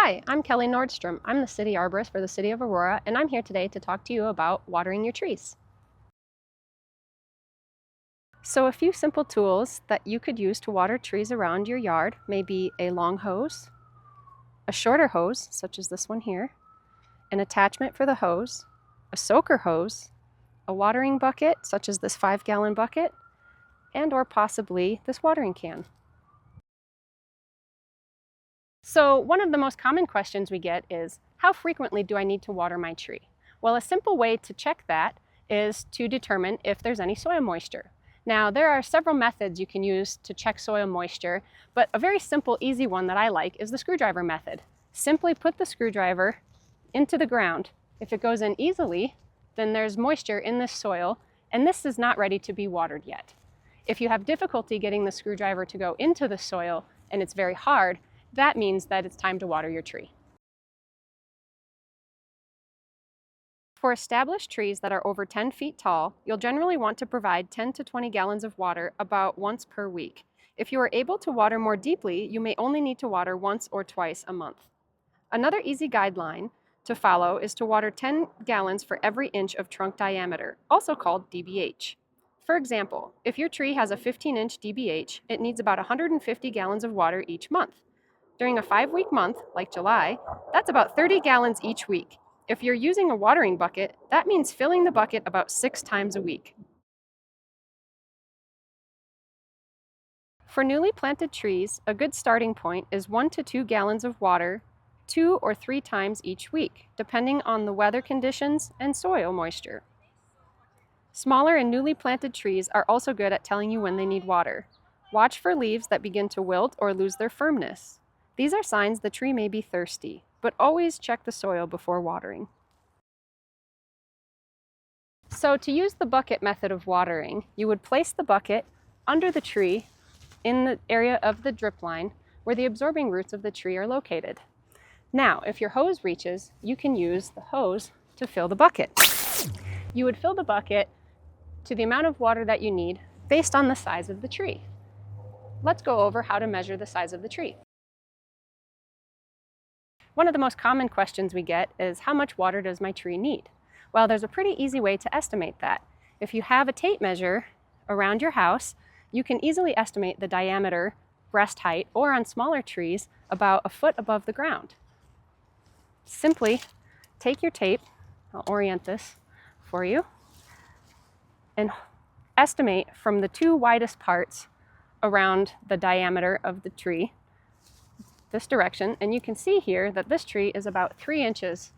Hi, I'm Kelly Nordstrom. I'm the City Arborist for the City of Aurora, and I'm here today to talk to you about watering your trees. So a few simple tools that you could use to water trees around your yard may be a long hose, a shorter hose, such as this one here, an attachment for the hose, a soaker hose, a watering bucket, such as this 5-gallon bucket, and or possibly this watering can. So one of the most common questions we get is, how frequently do I need to water my tree? Well, a simple way to check that is to determine if there's any soil moisture. Now, there are several methods you can use to check soil moisture, but a very simple, easy one that I like is the screwdriver method. Simply put the screwdriver into the ground. If it goes in easily, then there's moisture in this soil, and this is not ready to be watered yet. If you have difficulty getting the screwdriver to go into the soil and it's very hard, that means that it's time to water your tree. For established trees that are over 10 feet tall, you'll generally want to provide 10 to 20 gallons of water about once per week. If you are able to water more deeply, you may only need to water once or twice a month. Another easy guideline to follow is to water 10 gallons for every inch of trunk diameter, also called DBH. For example, if your tree has a 15-inch DBH, it needs about 150 gallons of water each month. During a 5-week month, like July, that's about 30 gallons each week. If you're using a watering bucket, that means filling the bucket about 6 times a week. For newly planted trees, a good starting point is 1 to 2 gallons of water 2 or 3 times each week, depending on the weather conditions and soil moisture. Smaller and newly planted trees are also good at telling you when they need water. Watch for leaves that begin to wilt or lose their firmness. These are signs the tree may be thirsty, but always check the soil before watering. So to use the bucket method of watering, you would place the bucket under the tree in the area of the drip line where the absorbing roots of the tree are located. Now, if your hose reaches, you can use the hose to fill the bucket. You would fill the bucket to the amount of water that you need based on the size of the tree. Let's go over how to measure the size of the tree. One of the most common questions we get is, how much water does my tree need? Well, there's a pretty easy way to estimate that. If you have a tape measure around your house, you can easily estimate the diameter, breast height, or on smaller trees, about a foot above the ground. Simply take your tape, I'll orient this for you, and estimate from the 2 widest parts around the diameter of the tree this direction, and you can see here that this tree is about 3 inches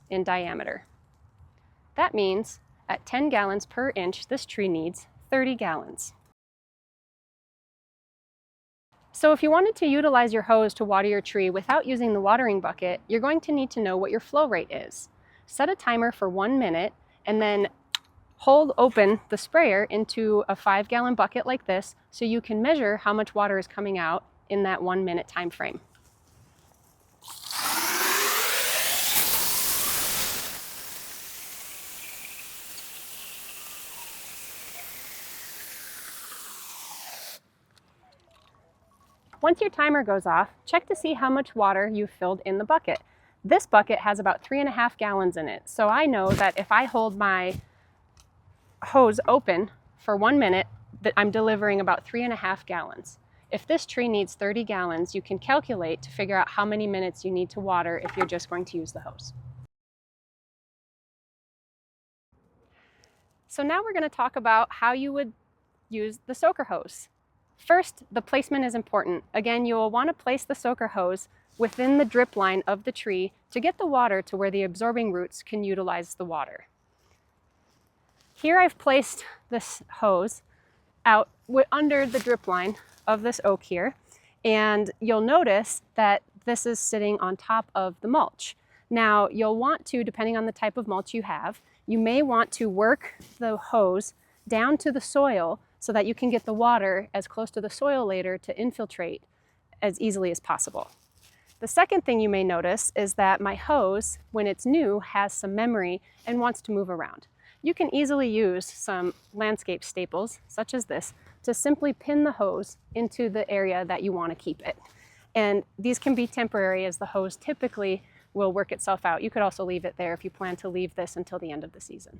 in diameter. That means at 10 gallons per inch, this tree needs 30 gallons. So if you wanted to utilize your hose to water your tree without using the watering bucket, you're going to need to know what your flow rate is. Set a timer for 1 minute and then hold open the sprayer into a 5-gallon bucket like this so you can measure how much water is coming out in that 1 minute time frame. Once your timer goes off, check to see how much water you've filled in the bucket. This bucket has about 3.5 gallons in it, so I know that if I hold my hose open for 1 minute, that I'm delivering about 3.5 gallons. If this tree needs 30 gallons, you can calculate to figure out how many minutes you need to water if you're just going to use the hose. So now we're going to talk about how you would use the soaker hose. First, the placement is important. Again, you will want to place the soaker hose within the drip line of the tree to get the water to where the absorbing roots can utilize the water. Here I've placed this hose out under the drip line of this oak here, and you'll notice that this is sitting on top of the mulch. Now, you'll want to, depending on the type of mulch you have, you may want to work the hose down to the soil so that you can get the water as close to the soil later to infiltrate as easily as possible. The second thing you may notice is that my hose, when it's new, has some memory and wants to move around. You can easily use some landscape staples, such as this, to simply pin the hose into the area that you want to keep it. And these can be temporary as the hose typically will work itself out. You could also leave it there if you plan to leave this until the end of the season.